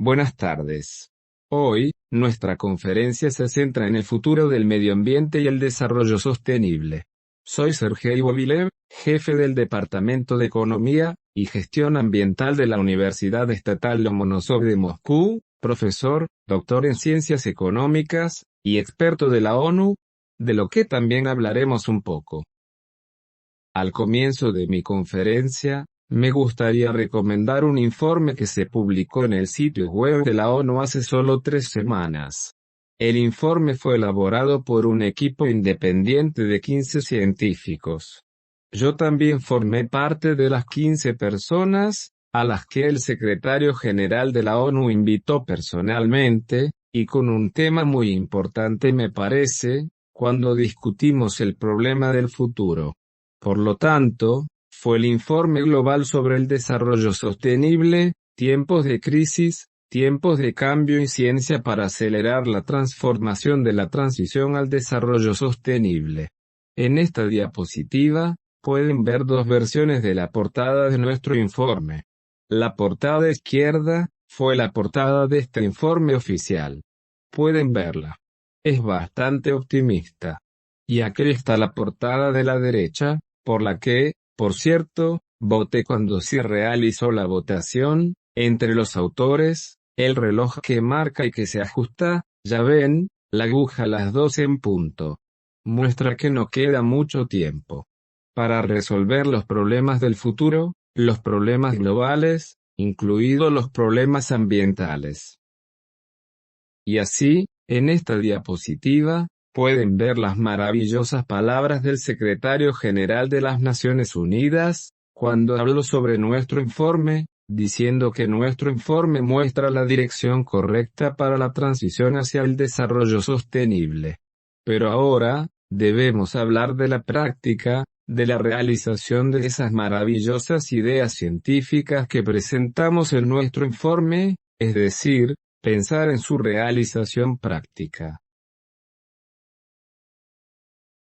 Buenas tardes. Hoy, nuestra conferencia se centra en el futuro del medio ambiente y el desarrollo sostenible. Soy Sergei Bobilev, jefe del Departamento de Economía y Gestión Ambiental de la Universidad Estatal Lomonosov de Moscú, profesor, doctor en Ciencias Económicas, y experto de la ONU, de lo que también hablaremos un poco. Al comienzo de mi conferencia, me gustaría recomendar un informe que se publicó en el sitio web de la ONU hace solo 3 semanas. El informe fue elaborado por un equipo independiente de 15 científicos. Yo también formé parte de las 15 personas, a las que el secretario general de la ONU invitó personalmente, y con un tema muy importante me parece, cuando discutimos el problema del futuro. Por lo tanto, fue el Informe Global sobre el Desarrollo Sostenible, Tiempos de Crisis, Tiempos de Cambio y Ciencia para acelerar la transformación de la transición al desarrollo sostenible. En esta diapositiva, pueden ver dos versiones de la portada de nuestro informe. La portada izquierda, fue la portada de este informe oficial. Pueden verla. Es bastante optimista. Y aquí está la portada de la derecha, por la que, por cierto, voté cuando se realizó la votación. Entre los autores, el reloj que marca y que se ajusta, ya ven, la aguja a las 12 en punto. Muestra que no queda mucho tiempo para resolver los problemas del futuro, los problemas globales, incluidos los problemas ambientales. Y así, en esta diapositiva, pueden ver las maravillosas palabras del secretario general de las Naciones Unidas, cuando habló sobre nuestro informe, diciendo que nuestro informe muestra la dirección correcta para la transición hacia el desarrollo sostenible. Pero ahora, debemos hablar de la práctica, de la realización de esas maravillosas ideas científicas que presentamos en nuestro informe, es decir, pensar en su realización práctica.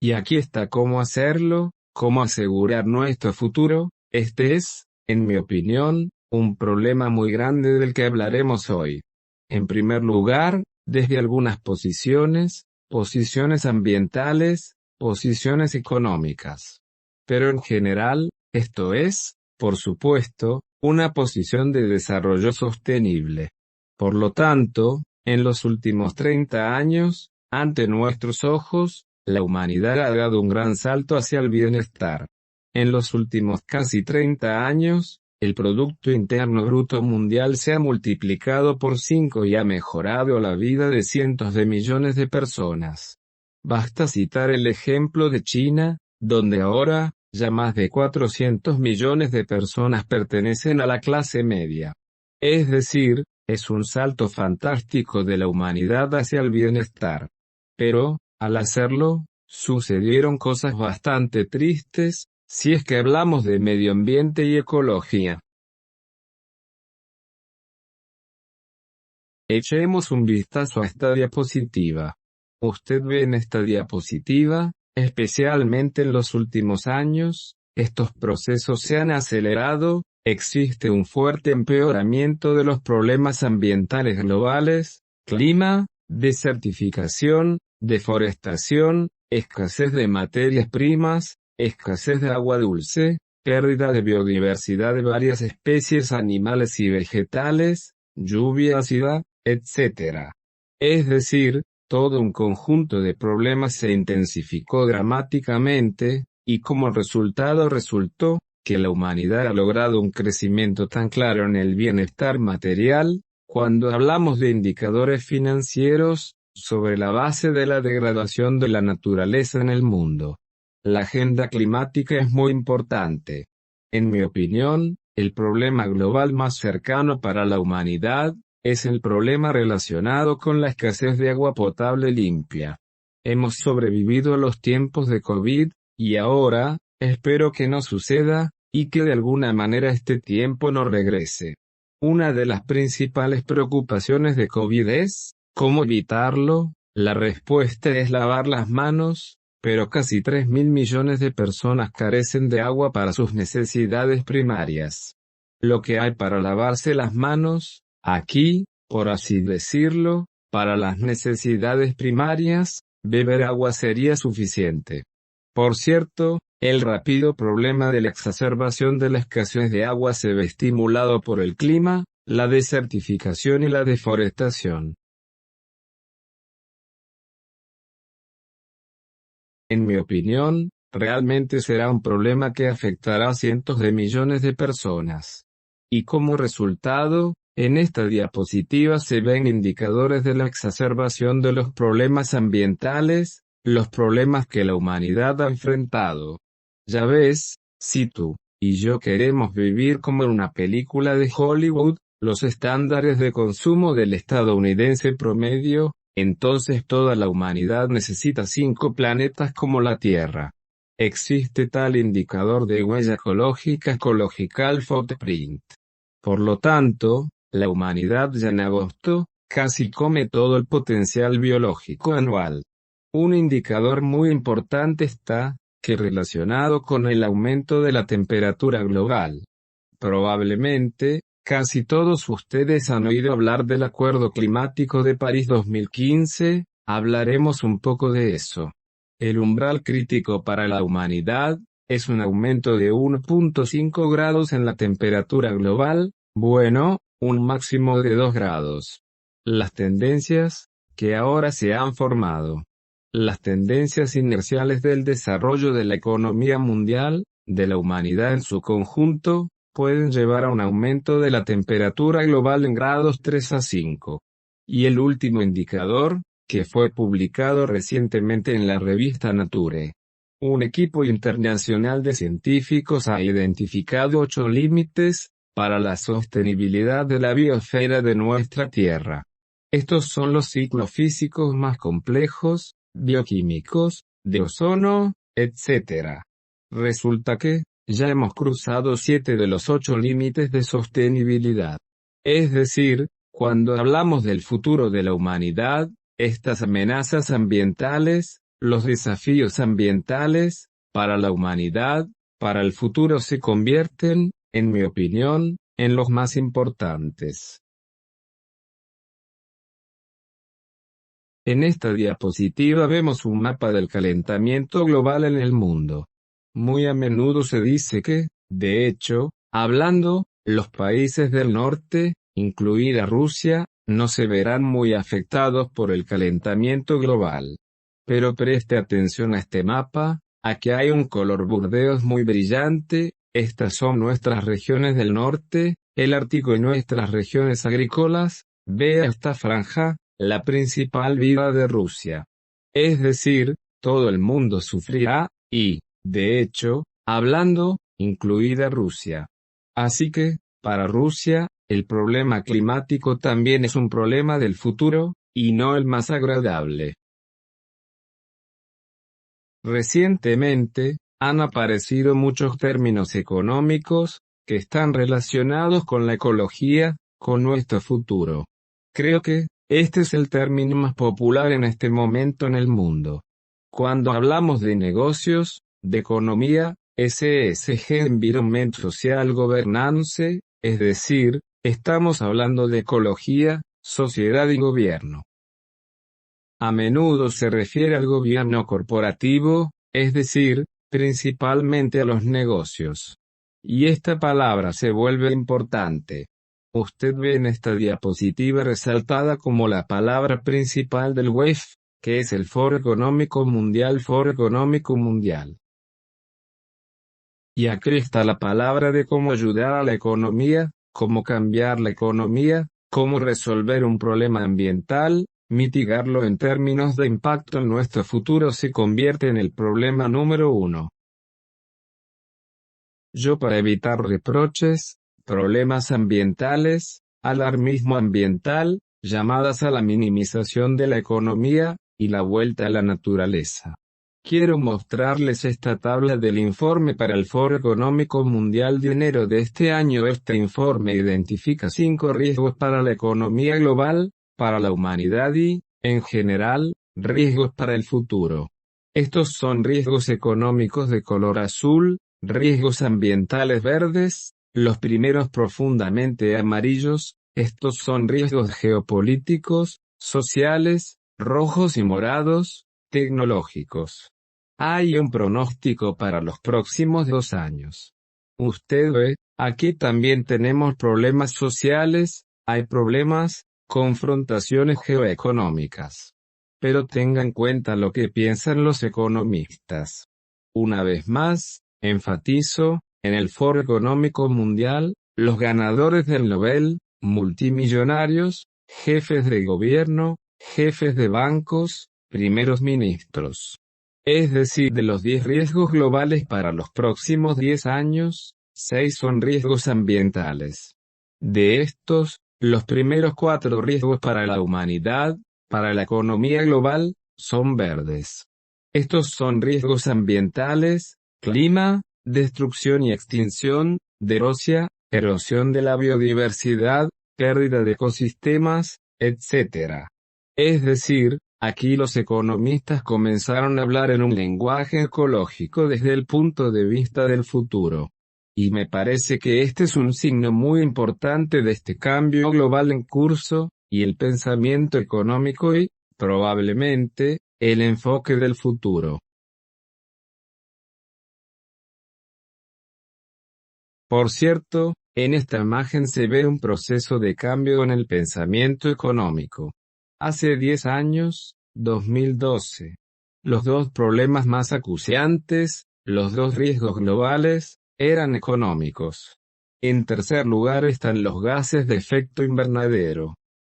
Y aquí está cómo hacerlo, cómo asegurar nuestro futuro. Este es, en mi opinión, un problema muy grande del que hablaremos hoy. En primer lugar, desde algunas posiciones ambientales, posiciones económicas. Pero en general, esto es, por supuesto, una posición de desarrollo sostenible. Por lo tanto, en los últimos 30 años, ante nuestros ojos, la humanidad ha dado un gran salto hacia el bienestar. En los últimos casi 30 años, el Producto Interno Bruto Mundial se ha multiplicado por 5 y ha mejorado la vida de cientos de millones de personas. Basta citar el ejemplo de China, donde ahora, ya más de 400 millones de personas pertenecen a la clase media. Es decir, es un salto fantástico de la humanidad hacia el bienestar. Pero, al hacerlo, sucedieron cosas bastante tristes, si es que hablamos de medio ambiente y ecología. Echemos un vistazo a esta diapositiva. Usted ve en esta diapositiva, especialmente en los últimos años, estos procesos se han acelerado, existe un fuerte empeoramiento de los problemas ambientales globales, clima, desertificación, deforestación, escasez de materias primas, escasez de agua dulce, pérdida de biodiversidad de varias especies animales y vegetales, lluvia ácida, etc. Es decir, todo un conjunto de problemas se intensificó dramáticamente, y como resultado resultó, que la humanidad ha logrado un crecimiento tan claro en el bienestar material, cuando hablamos de indicadores financieros, sobre la base de la degradación de la naturaleza en el mundo. La agenda climática es muy importante. En mi opinión, el problema global más cercano para la humanidad, es el problema relacionado con la escasez de agua potable limpia. Hemos sobrevivido a los tiempos de COVID, y ahora, espero que no suceda, y que de alguna manera este tiempo no regrese. Una de las principales preocupaciones de COVID es, ¿cómo evitarlo? La respuesta es lavar las manos, pero casi 3.000 millones de personas carecen de agua para sus necesidades primarias. Lo que hay para lavarse las manos, aquí, por así decirlo, para las necesidades primarias, beber agua sería suficiente. Por cierto, el rápido problema de la exacerbación de la escasez de agua se ve estimulado por el clima, la desertificación y la deforestación. En mi opinión, realmente será un problema que afectará a cientos de millones de personas. Y como resultado, en esta diapositiva se ven indicadores de la exacerbación de los problemas ambientales, los problemas que la humanidad ha enfrentado. Ya ves, si tú y yo queremos vivir como en una película de Hollywood, los estándares de consumo del estadounidense promedio, entonces toda la humanidad necesita 5 planetas como la Tierra. Existe tal indicador de huella ecológica Ecological Footprint. Por lo tanto, la humanidad ya en agosto, casi come todo el potencial biológico anual. Un indicador muy importante está, que relacionado con el aumento de la temperatura global. Probablemente, casi todos ustedes han oído hablar del Acuerdo Climático de París 2015, hablaremos un poco de eso. El umbral crítico para la humanidad, es un aumento de 1.5 grados en la temperatura global, bueno, un máximo de 2 grados. Las tendencias, que ahora se han formado. Las tendencias inerciales del desarrollo de la economía mundial, de la humanidad en su conjunto, pueden llevar a un aumento de la temperatura global en grados 3 a 5. Y el último indicador, que fue publicado recientemente en la revista Nature. Un equipo internacional de científicos ha identificado 8 límites, para la sostenibilidad de la biosfera de nuestra Tierra. Estos son los ciclos físicos más complejos, bioquímicos, de ozono, etc. Resulta que, ya hemos cruzado 7 de los 8 límites de sostenibilidad. Es decir, cuando hablamos del futuro de la humanidad, estas amenazas ambientales, los desafíos ambientales, para la humanidad, para el futuro se convierten, en mi opinión, en los más importantes. En esta diapositiva vemos un mapa del calentamiento global en el mundo. Muy a menudo se dice que, de hecho, hablando, los países del norte, incluida Rusia, no se verán muy afectados por el calentamiento global. Pero preste atención a este mapa, aquí hay un color burdeos muy brillante, estas son nuestras regiones del norte, el Ártico y nuestras regiones agrícolas, vea esta franja, la principal vida de Rusia. Es decir, todo el mundo sufrirá, y, de hecho, hablando, incluida Rusia. Así que, para Rusia, el problema climático también es un problema del futuro, y no el más agradable. Recientemente, han aparecido muchos términos económicos, que están relacionados con la ecología, con nuestro futuro. Creo que, este es el término más popular en este momento en el mundo. Cuando hablamos de negocios, de economía, ESG Environment Social Governance, es decir, estamos hablando de ecología, sociedad y gobierno. A menudo se refiere al gobierno corporativo, es decir, principalmente a los negocios. Y esta palabra se vuelve importante. Usted ve en esta diapositiva resaltada como la palabra principal del WEF, que es el Foro Económico Mundial. Foro Económico Mundial. Y aquí está la palabra de cómo ayudar a la economía, cómo cambiar la economía, cómo resolver un problema ambiental, mitigarlo en términos de impacto en nuestro futuro se convierte en el problema número 1. Yo para evitar reproches, problemas ambientales, alarmismo ambiental, llamadas a la minimización de la economía, y la vuelta a la naturaleza. Quiero mostrarles esta tabla del informe para el Foro Económico Mundial de enero de este año. Este informe identifica 5 riesgos para la economía global, para la humanidad y, en general, riesgos para el futuro. Estos son riesgos económicos de color azul, riesgos ambientales verdes, los primeros profundamente amarillos, Estos son riesgos geopolíticos, sociales, rojos y morados, tecnológicos. Hay un pronóstico para los próximos 2 años. Usted ve, aquí también tenemos problemas sociales, hay problemas, confrontaciones geoeconómicas. Pero tenga en cuenta lo que piensan los economistas. Una vez más, enfatizo, en el Foro Económico Mundial, los ganadores del Nobel, multimillonarios, jefes de gobierno, jefes de bancos, primeros ministros. Es decir, de los 10 riesgos globales para los próximos 10 años, 6 son riesgos ambientales. De estos, los primeros 4 riesgos para la humanidad, para la economía global, son verdes. Estos son riesgos ambientales, clima, destrucción y extinción, erosión de la biodiversidad, pérdida de ecosistemas, etc. Es decir, aquí los economistas comenzaron a hablar en un lenguaje ecológico desde el punto de vista del futuro. Y me parece que este es un signo muy importante de este cambio global en curso, y el pensamiento económico y, probablemente, el enfoque del futuro. Por cierto, en esta imagen se ve un proceso de cambio en el pensamiento económico. Hace 10 años, 2012. Los 2 problemas más acuciantes, los 2 riesgos globales, eran económicos. En tercer lugar están los gases de efecto invernadero.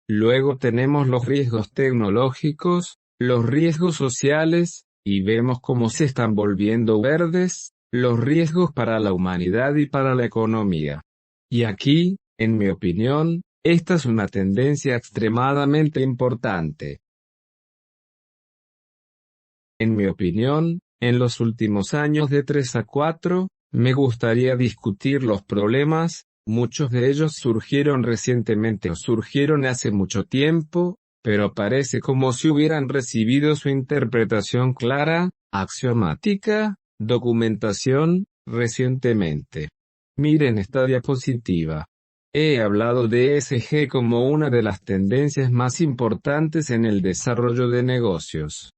Luego tenemos los riesgos tecnológicos, los riesgos sociales, y vemos cómo se están volviendo verdes, los riesgos para la humanidad y para la economía. Y aquí, en mi opinión, esta es una tendencia extremadamente importante. En mi opinión, en los últimos años de 3 a 4, me gustaría discutir los problemas, muchos de ellos surgieron recientemente o surgieron hace mucho tiempo, pero parece como si hubieran recibido su interpretación clara, axiomática, documentación, recientemente. Miren esta diapositiva. He hablado de ESG como una de las tendencias más importantes en el desarrollo de negocios.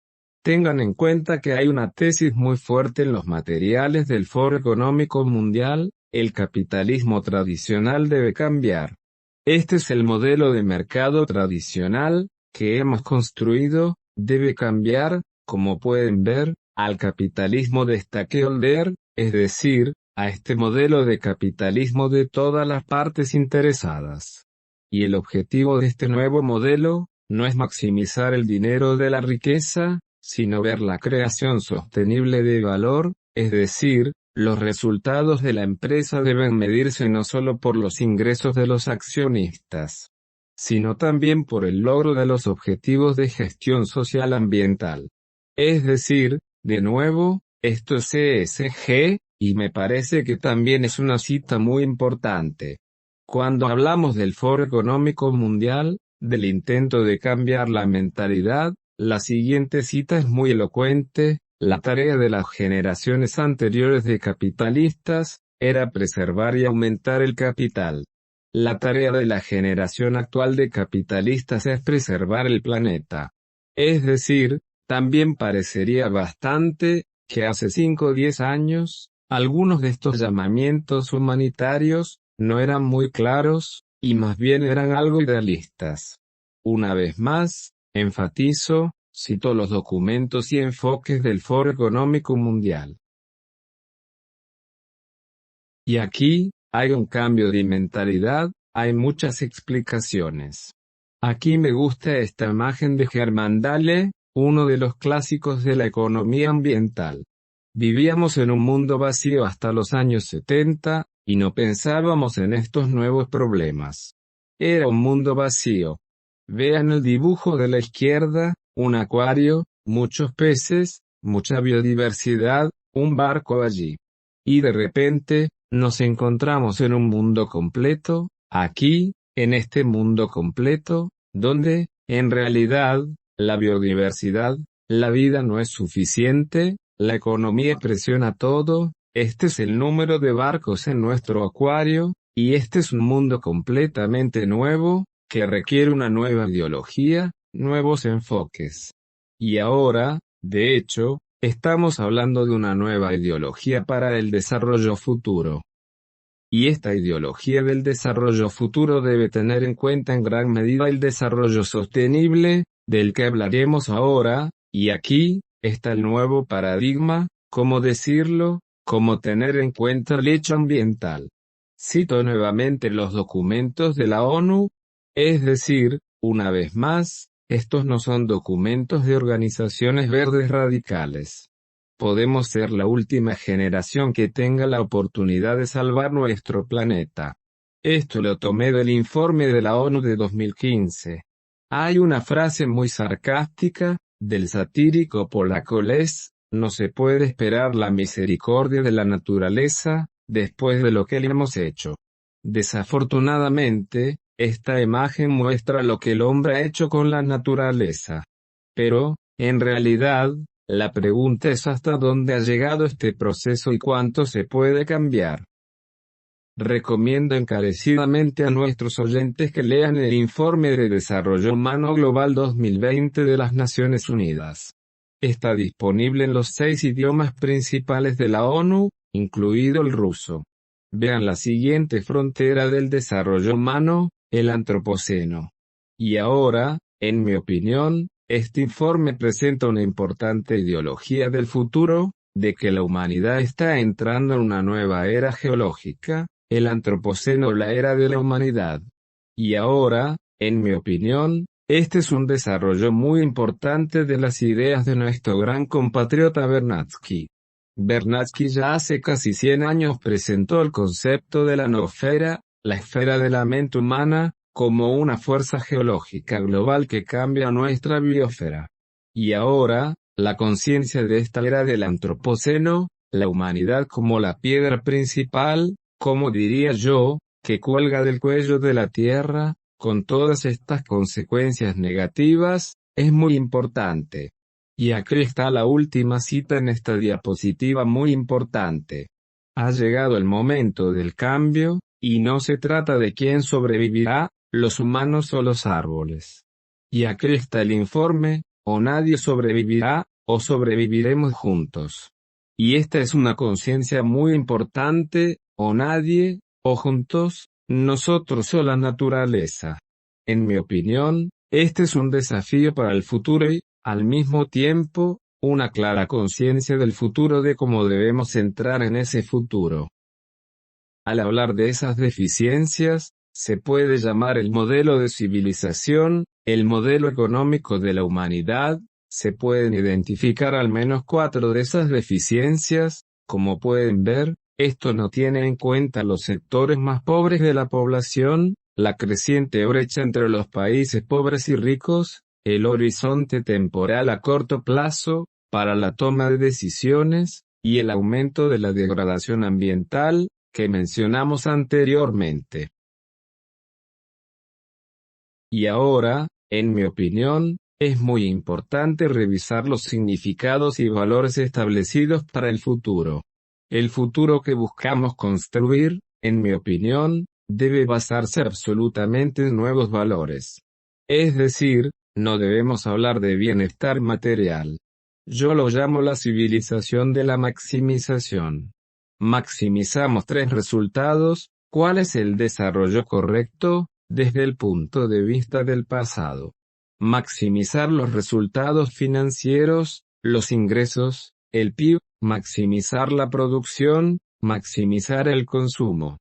Tengan en cuenta que hay una tesis muy fuerte en los materiales del Foro Económico Mundial: el capitalismo tradicional debe cambiar. Este es el modelo de mercado tradicional que hemos construido, debe cambiar, como pueden ver, al capitalismo de stakeholder, es decir, a este modelo de capitalismo de todas las partes interesadas. Y el objetivo de este nuevo modelo, no es maximizar el dinero de la riqueza, sino ver la creación sostenible de valor, es decir, los resultados de la empresa deben medirse no solo por los ingresos de los accionistas, sino también por el logro de los objetivos de gestión social ambiental. Es decir, de nuevo, esto es ESG, y me parece que también es una cita muy importante. Cuando hablamos del Foro Económico Mundial, del intento de cambiar la mentalidad, la siguiente cita es muy elocuente: la tarea de las generaciones anteriores de capitalistas, era preservar y aumentar el capital. La tarea de la generación actual de capitalistas es preservar el planeta. Es decir, también parecería bastante, que hace 5 o 10 años, algunos de estos llamamientos humanitarios, no eran muy claros, y más bien eran algo idealistas. Una vez más, enfatizo, cito los documentos y enfoques del Foro Económico Mundial. Y aquí, hay un cambio de mentalidad, hay muchas explicaciones. Aquí me gusta esta imagen de Herman Dahle, uno de los clásicos de la economía ambiental. Vivíamos en un mundo vacío hasta los años 70, y no pensábamos en estos nuevos problemas. Era un mundo vacío. Vean el dibujo de la izquierda: un acuario, muchos peces, mucha biodiversidad, un barco allí. Y de repente, nos encontramos en un mundo completo, aquí, en este mundo completo, donde, en realidad, la biodiversidad, la vida no es suficiente, la economía presiona todo, este es el número de barcos en nuestro acuario, Y este es un mundo completamente nuevo, que requiere una nueva ideología, nuevos enfoques. Y ahora, de hecho, estamos hablando de una nueva ideología para el desarrollo futuro. Y esta ideología del desarrollo futuro debe tener en cuenta en gran medida el desarrollo sostenible, del que hablaremos ahora, y aquí está el nuevo paradigma, cómo decirlo, cómo tener en cuenta el hecho ambiental. Cito nuevamente los documentos de la ONU, es decir, una vez más, estos no son documentos de organizaciones verdes radicales. Podemos ser la última generación que tenga la oportunidad de salvar nuestro planeta. Esto lo tomé del informe de la ONU de 2015. Hay una frase muy sarcástica, del satírico polaco Les, no se puede esperar la misericordia de la naturaleza, después de lo que le hemos hecho. Desafortunadamente, esta imagen muestra lo que el hombre ha hecho con la naturaleza. Pero, en realidad, la pregunta es hasta dónde ha llegado este proceso y cuánto se puede cambiar. Recomiendo encarecidamente a nuestros oyentes que lean el Informe de Desarrollo Humano Global 2020 de las Naciones Unidas. Está disponible en los 6 idiomas principales de la ONU, incluido el ruso. Vean la siguiente frontera del desarrollo humano, el antropoceno. Y ahora, en mi opinión, este informe presenta una importante ideología del futuro, de que la humanidad está entrando en una nueva era geológica, el antropoceno o la era de la humanidad. Y ahora, en mi opinión, este es un desarrollo muy importante de las ideas de nuestro gran compatriota Vernadsky. Vernadsky ya hace casi 100 años presentó el concepto de la noosfera, la esfera de la mente humana, como una fuerza geológica global que cambia nuestra biosfera. Y ahora, la conciencia de esta era del antropoceno, la humanidad como la piedra principal, como diría yo, que cuelga del cuello de la Tierra, con todas estas consecuencias negativas, es muy importante. Y aquí está la última cita en esta diapositiva muy importante. Ha llegado el momento del cambio, y no se trata de quién sobrevivirá, los humanos o los árboles. Y aquí está el informe, o nadie sobrevivirá, o sobreviviremos juntos. Y esta es una conciencia muy importante, o nadie, o juntos, nosotros o la naturaleza. En mi opinión, este es un desafío para el futuro y, al mismo tiempo, una clara conciencia del futuro de cómo debemos entrar en ese futuro. Al hablar de esas deficiencias, se puede llamar el modelo de civilización, el modelo económico de la humanidad. Se pueden identificar al menos 4 de esas deficiencias. Como pueden ver, esto no tiene en cuenta los sectores más pobres de la población, la creciente brecha entre los países pobres y ricos, el horizonte temporal a corto plazo, para la toma de decisiones, y el aumento de la degradación ambiental, que mencionamos anteriormente. Y ahora, en mi opinión, es muy importante revisar los significados y valores establecidos para el futuro. El futuro que buscamos construir, en mi opinión, debe basarse absolutamente en nuevos valores. Es decir, no debemos hablar de bienestar material. Yo lo llamo la civilización de la maximización. Maximizamos 3 resultados. ¿Cuál es el desarrollo correcto? Desde el punto de vista del pasado. Maximizar los resultados financieros, los ingresos, el PIB, maximizar la producción, maximizar el consumo.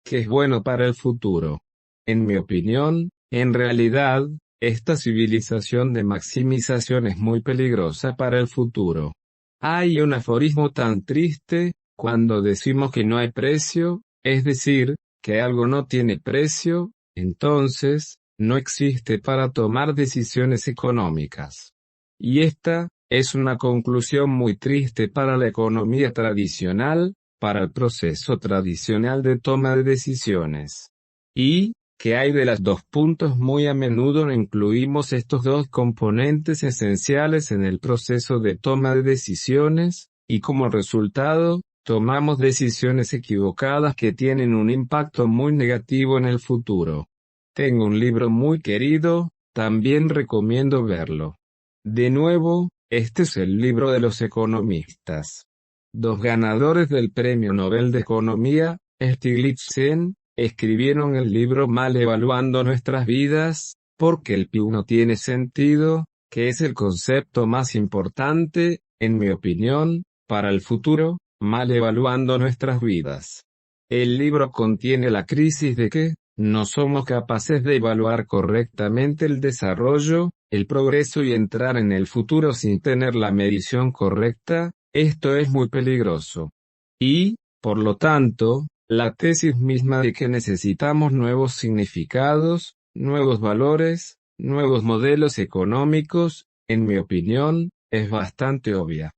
¿Qué es bueno para el futuro? En mi opinión, en realidad, esta civilización de maximización es muy peligrosa para el futuro. Hay un aforismo tan triste, cuando decimos que no hay precio, es decir, que algo no tiene precio, entonces, no existe para tomar decisiones económicas. Y esta, es una conclusión muy triste para la economía tradicional, para el proceso tradicional de toma de decisiones. Y, ¿qué hay de las 2 puntos? Muy a menudo no incluimos estos 2 componentes esenciales en el proceso de toma de decisiones, y como resultado, tomamos decisiones equivocadas que tienen un impacto muy negativo en el futuro. Tengo un libro muy querido, también recomiendo verlo. De nuevo, este es el libro de los economistas. Dos ganadores del Premio Nobel de Economía, Stiglitz, escribieron el libro Mal evaluando nuestras vidas, porque el PIB no tiene sentido, que es el concepto más importante, en mi opinión, para el futuro, mal evaluando nuestras vidas. El libro contiene la crisis de que no somos capaces de evaluar correctamente el desarrollo, el progreso y entrar en el futuro sin tener la medición correcta. Esto es muy peligroso. Y, por lo tanto, la tesis misma de que necesitamos nuevos significados, nuevos valores, nuevos modelos económicos, en mi opinión, es bastante obvia.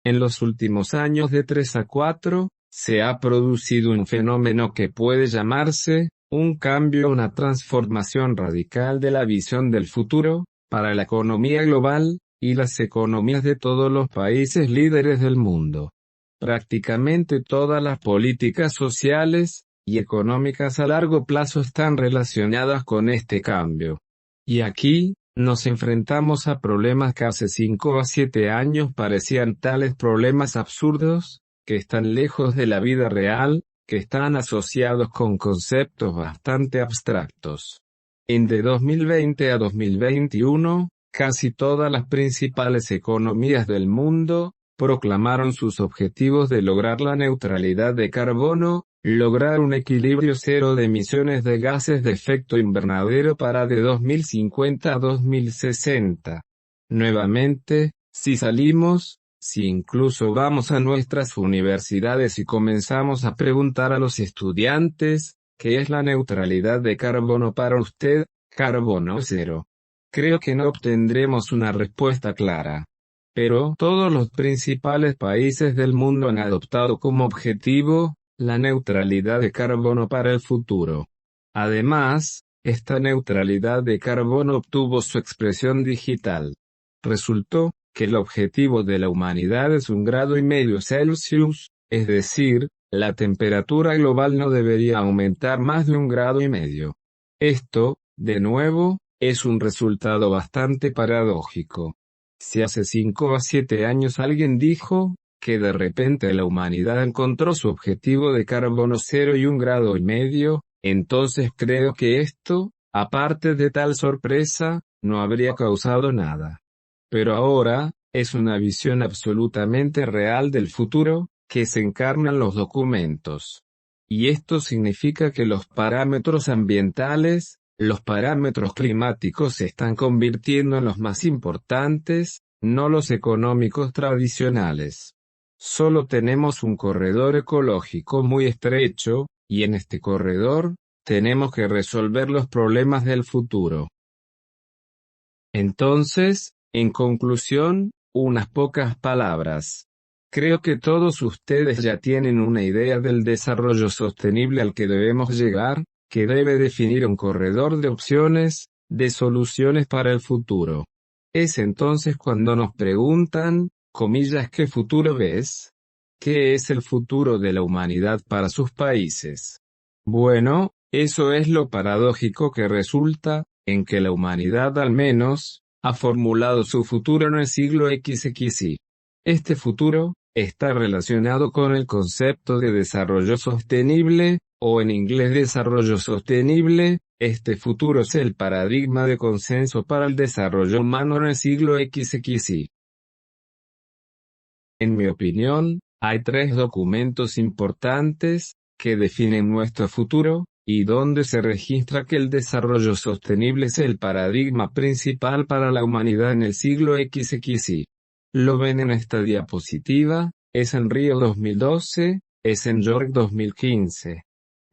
En los últimos años de 3 a 4, se ha producido un fenómeno que puede llamarse, un cambio, una transformación radical de la visión del futuro, para la economía global, y las economías de todos los países líderes del mundo. Prácticamente todas las políticas sociales y económicas a largo plazo están relacionadas con este cambio. Y aquí, nos enfrentamos a problemas que hace 5 a 7 años parecían tales problemas absurdos, que están lejos de la vida real, que están asociados con conceptos bastante abstractos. De 2020 a 2021, casi todas las principales economías del mundo proclamaron sus objetivos de lograr la neutralidad de carbono, lograr un equilibrio cero de emisiones de gases de efecto invernadero para de 2050 a 2060. Nuevamente, si incluso vamos a nuestras universidades y comenzamos a preguntar a los estudiantes, ¿qué es la neutralidad de carbono para usted? Carbono cero. Creo que no obtendremos una respuesta clara. Pero todos los principales países del mundo han adoptado como objetivo la neutralidad de carbono para el futuro. Además, esta neutralidad de carbono obtuvo su expresión digital. Resultó que el objetivo de la humanidad es 1,5 grados Celsius, es decir, la temperatura global no debería aumentar más de 1,5 grados. Esto, de nuevo, es un resultado bastante paradójico. Si hace 5 a 7 años alguien dijo que de repente la humanidad encontró su objetivo de carbono cero y 1,5 grados, entonces creo que esto, aparte de tal sorpresa, no habría causado nada. Pero ahora, es una visión absolutamente real del futuro, que se encarna en los documentos. Y esto significa que los parámetros ambientales, los parámetros climáticos se están convirtiendo en los más importantes, no los económicos tradicionales. Solo tenemos un corredor ecológico muy estrecho, y en este corredor, tenemos que resolver los problemas del futuro. Entonces, en conclusión, unas pocas palabras. Creo que todos ustedes ya tienen una idea del desarrollo sostenible al que debemos llegar, que debe definir un corredor de opciones, de soluciones para el futuro. Es entonces cuando nos preguntan, comillas, ¿qué futuro ves? ¿Qué es el futuro de la humanidad para sus países? Bueno, eso es lo paradójico que resulta, en que la humanidad al menos, ha formulado su futuro en el siglo XXI. Este futuro, está relacionado con el concepto de desarrollo sostenible, o en inglés desarrollo sostenible. Este futuro es el paradigma de consenso para el desarrollo humano en el siglo XXI. En mi opinión, hay 3 documentos importantes, que definen nuestro futuro, y donde se registra que el desarrollo sostenible es el paradigma principal para la humanidad en el siglo XXI. Lo ven en esta diapositiva, es en Río 2012, es en York 2015.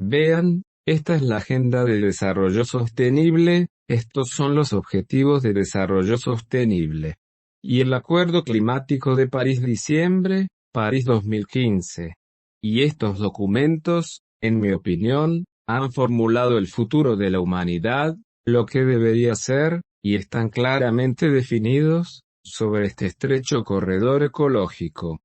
Vean, esta es la Agenda de Desarrollo Sostenible, estos son los Objetivos de Desarrollo Sostenible. Y el Acuerdo Climático de París diciembre, París 2015. Y estos documentos, en mi opinión, han formulado el futuro de la humanidad, lo que debería ser, y están claramente definidos, sobre este estrecho corredor ecológico.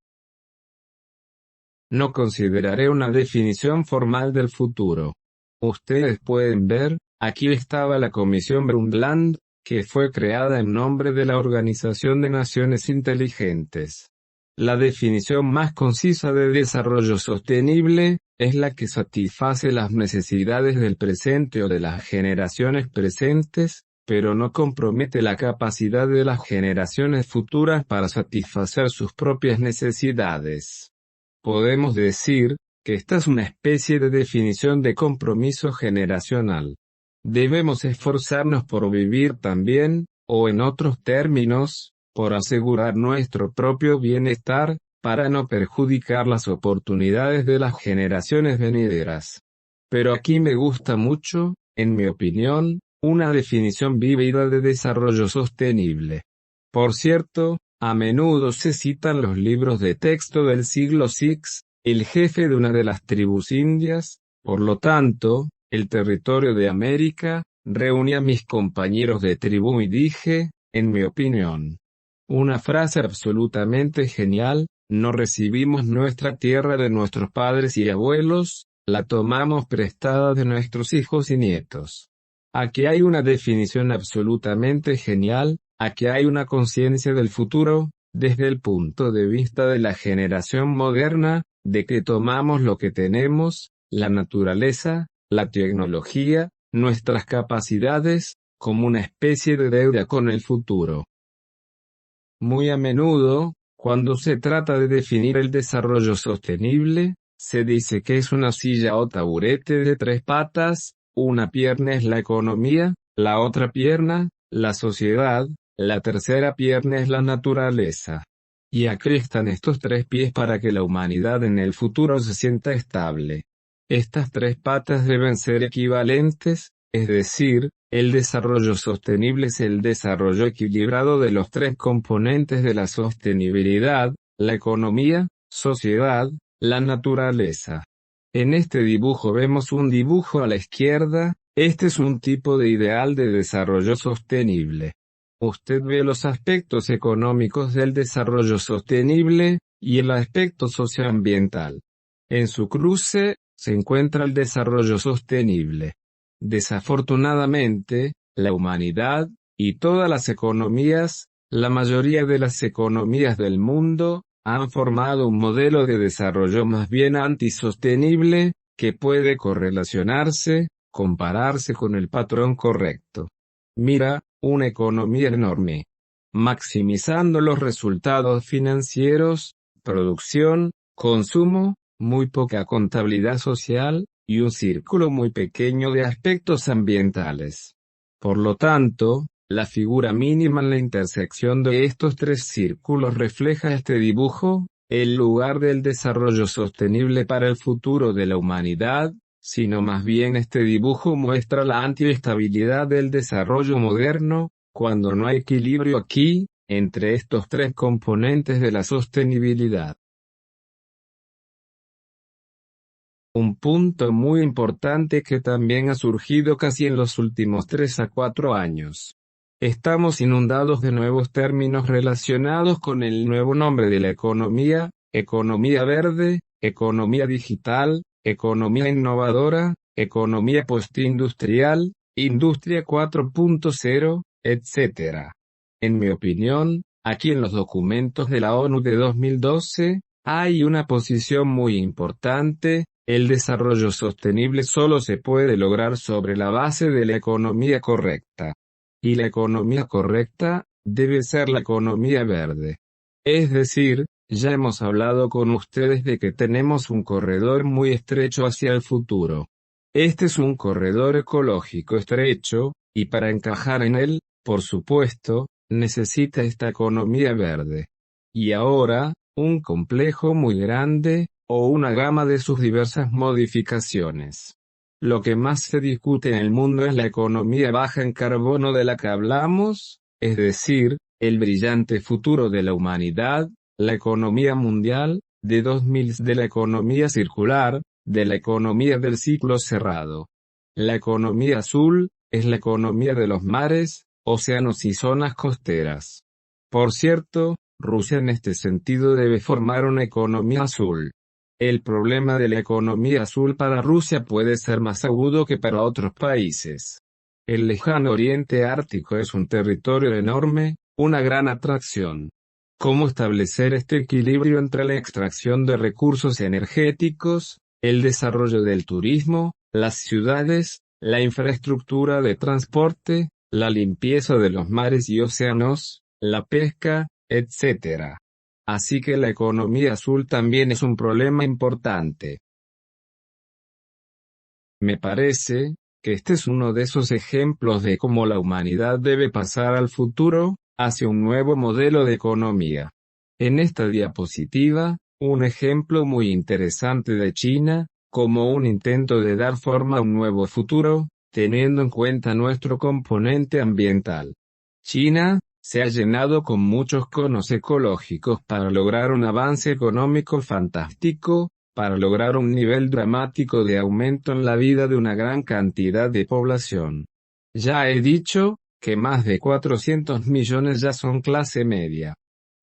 No consideraré una definición formal del futuro. Ustedes pueden ver, aquí estaba la Comisión Brundtland, que fue creada en nombre de la Organización de Naciones Inteligentes. La definición más concisa de desarrollo sostenible, es la que satisface las necesidades del presente o de las generaciones presentes, pero no compromete la capacidad de las generaciones futuras para satisfacer sus propias necesidades. Podemos decir, que esta es una especie de definición de compromiso generacional. Debemos esforzarnos por vivir también, o en otros términos, por asegurar nuestro propio bienestar, para no perjudicar las oportunidades de las generaciones venideras. Pero aquí me gusta mucho, en mi opinión, una definición vívida de desarrollo sostenible. Por cierto, a menudo se citan los libros de texto del siglo VI, el jefe de una de las tribus indias, por lo tanto, el territorio de América, reuní a mis compañeros de tribu y dije, en mi opinión, una frase absolutamente genial: no recibimos nuestra tierra de nuestros padres y abuelos, la tomamos prestada de nuestros hijos y nietos. Aquí hay una definición absolutamente genial, aquí hay una conciencia del futuro, desde el punto de vista de la generación moderna, de que tomamos lo que tenemos, la naturaleza, la tecnología, nuestras capacidades, como una especie de deuda con el futuro. Muy a menudo, cuando se trata de definir el desarrollo sostenible, se dice que es una silla o taburete de 3 patas, una pierna es la economía, la otra pierna, la sociedad, la tercera pierna es la naturaleza. Y aquí están estos 3 pies para que la humanidad en el futuro se sienta estable. Estas 3 patas deben ser equivalentes, es decir, el desarrollo sostenible es el desarrollo equilibrado de los 3 componentes de la sostenibilidad: la economía, sociedad, la naturaleza. En este dibujo vemos un dibujo a la izquierda, este es un tipo de ideal de desarrollo sostenible. Usted ve los aspectos económicos del desarrollo sostenible, y el aspecto socioambiental. En su cruce, se encuentra el desarrollo sostenible. Desafortunadamente, la humanidad, y todas las economías, la mayoría de las economías del mundo, han formado un modelo de desarrollo más bien antisostenible, que puede correlacionarse, compararse con el patrón correcto. Mira, una economía enorme. Maximizando los resultados financieros, producción, consumo, muy poca contabilidad social, y un círculo muy pequeño de aspectos ambientales. Por lo tanto, la figura mínima en la intersección de estos 3 círculos refleja este dibujo, el lugar del desarrollo sostenible para el futuro de la humanidad, sino más bien este dibujo muestra la antiestabilidad del desarrollo moderno, cuando no hay equilibrio aquí, entre estos 3 componentes de la sostenibilidad. Un punto muy importante que también ha surgido casi en los últimos 3 a 4 años. Estamos inundados de nuevos términos relacionados con el nuevo nombre de la economía: economía verde, economía digital, economía innovadora, economía postindustrial, industria 4.0, etc. En mi opinión, aquí en los documentos de la ONU de 2012, hay una posición muy importante: el desarrollo sostenible solo se puede lograr sobre la base de la economía correcta. Y la economía correcta, debe ser la economía verde. Es decir, ya hemos hablado con ustedes de que tenemos un corredor muy estrecho hacia el futuro. Este es un corredor ecológico estrecho, y para encajar en él, por supuesto, necesita esta economía verde. Y ahora, un complejo muy grande, o una gama de sus diversas modificaciones. Lo que más se discute en el mundo es la economía baja en carbono de la que hablamos, es decir, el brillante futuro de la humanidad, la economía mundial, de 2000, de la economía circular, de la economía del ciclo cerrado. La economía azul, es la economía de los mares, océanos y zonas costeras. Por cierto, Rusia en este sentido debe formar una economía azul. El problema de la economía azul para Rusia puede ser más agudo que para otros países. El lejano oriente ártico es un territorio enorme, una gran atracción. ¿Cómo establecer este equilibrio entre la extracción de recursos energéticos, el desarrollo del turismo, las ciudades, la infraestructura de transporte, la limpieza de los mares y océanos, la pesca, etc.? Así que la economía azul también es un problema importante. Me parece que este es uno de esos ejemplos de cómo la humanidad debe pasar al futuro, hacia un nuevo modelo de economía. En esta diapositiva, un ejemplo muy interesante de China, como un intento de dar forma a un nuevo futuro, teniendo en cuenta nuestro componente ambiental. China se ha llenado con muchos conos ecológicos para lograr un avance económico fantástico, para lograr un nivel dramático de aumento en la vida de una gran cantidad de población. Ya he dicho, que más de 400 millones ya son clase media.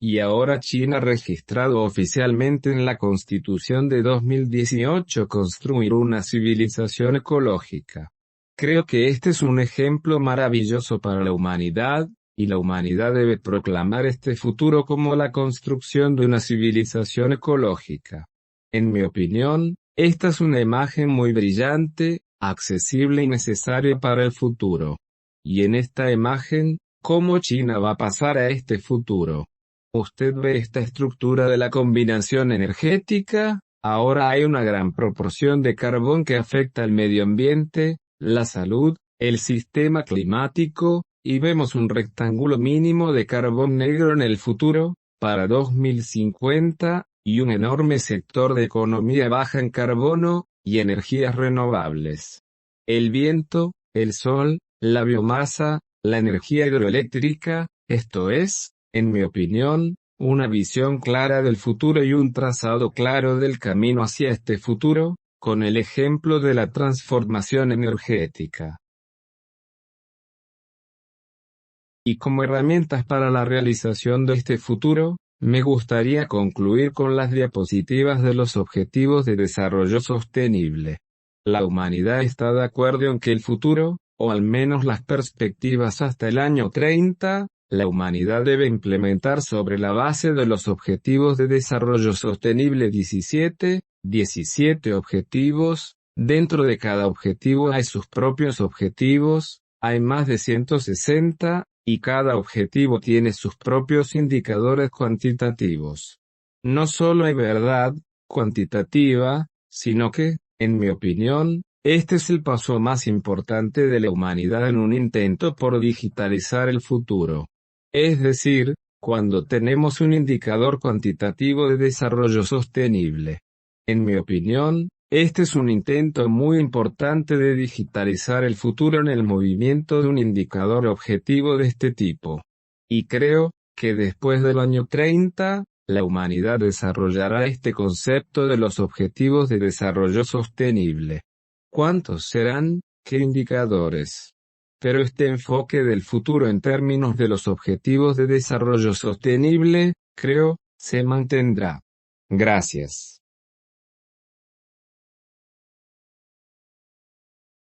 Y ahora China ha registrado oficialmente en la Constitución de 2018 construir una civilización ecológica. Creo que este es un ejemplo maravilloso para la humanidad, y la humanidad debe proclamar este futuro como la construcción de una civilización ecológica. En mi opinión, esta es una imagen muy brillante, accesible y necesaria para el futuro. Y en esta imagen, ¿cómo China va a pasar a este futuro? Usted ve esta estructura de la combinación energética, ahora hay una gran proporción de carbón que afecta al medio ambiente, la salud, el sistema climático, y vemos un rectángulo mínimo de carbón negro en el futuro, para 2050, y un enorme sector de economía baja en carbono, y energías renovables. El viento, el sol, la biomasa, la energía hidroeléctrica, esto es, en mi opinión, una visión clara del futuro y un trazado claro del camino hacia este futuro, con el ejemplo de la transformación energética. Y como herramientas para la realización de este futuro, me gustaría concluir con las diapositivas de los Objetivos de Desarrollo Sostenible. La humanidad está de acuerdo en que el futuro, o al menos las perspectivas hasta el año 30, la humanidad debe implementar sobre la base de los Objetivos de Desarrollo Sostenible 17 objetivos. Dentro de cada objetivo hay sus propios objetivos, hay más de 160, y cada objetivo tiene sus propios indicadores cuantitativos. No solo hay verdad cuantitativa, sino que, en mi opinión, este es el paso más importante de la humanidad en un intento por digitalizar el futuro. Es decir, cuando tenemos un indicador cuantitativo de desarrollo sostenible. En mi opinión, este es un intento muy importante de digitalizar el futuro en el movimiento de un indicador objetivo de este tipo. Y creo, que después del año 30, la humanidad desarrollará este concepto de los objetivos de desarrollo sostenible. ¿Cuántos serán? ¿Qué indicadores? Pero este enfoque del futuro en términos de los objetivos de desarrollo sostenible, creo, se mantendrá. Gracias.